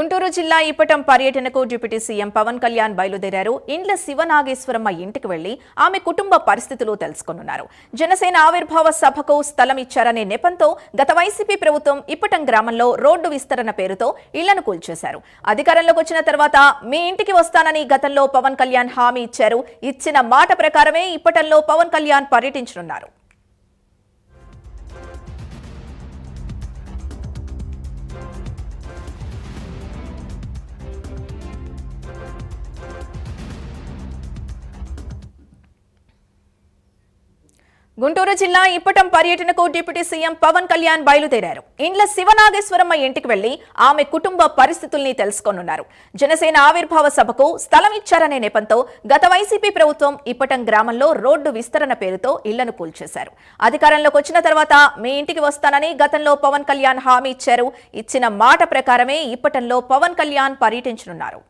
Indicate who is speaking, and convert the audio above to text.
Speaker 1: గుంటూరు జిల్లా ఇప్పటం పర్యటనకు deputy CM Pawan Kalyan బయలుదేరారు. ఇండ్ల శివనాగేశ్వరమ్మ ఇంటికి వెళ్లి ఆమె కుటుంబ పరిస్థితులు తెలుసుకున్నారు. జనసేన ఆవిర్భావ సభకు స్థలం ఇచ్చారనే నెపంతో గత వైసీపీ ప్రభుత్వం ఇప్పటం గ్రామంలో రోడ్డు విస్తరణ పేరుతో ఇళ్లను కూల్చేశారు. అధికారంలోకి వచ్చిన తర్వాత మీ ఇంటికి వస్తానని గతంలో పవన్ కళ్యాణ్ హామీ ఇచ్చారు. ఇచ్చిన మాట ప్రకారమే ఇప్పటంలో పవన్ కళ్యాణ్ పర్యటించనున్నారు. గుంటూరు జిల్లా ఇప్పటం పర్యటనకు డిప్యూటీ సీఎం పవన్ కళ్యాణ్ బయలుదేరారు. ఇండ్ల శివనాగేశ్వరమ్మ ఇంటికి వెళ్లి ఆమె కుటుంబ పరిస్థితుల్ని తెలుసుకోనున్నారు. జనసేన ఆవిర్భావ సభకు స్థలం ఇచ్చారనే నెపంతో గత వైసీపీ ప్రభుత్వం ఇప్పటం గ్రామంలో రోడ్డు విస్తరణ పేరుతో ఇళ్లను కూల్చేశారు. అధికారంలోకి వచ్చిన తర్వాత మీ ఇంటికి వస్తానని గతంలో పవన్ కళ్యాణ్ హామీ ఇచ్చారు. ఇచ్చిన మాట ప్రకారమే ఇప్పటంలో పవన్ కళ్యాణ్ పర్యటించనున్నారు.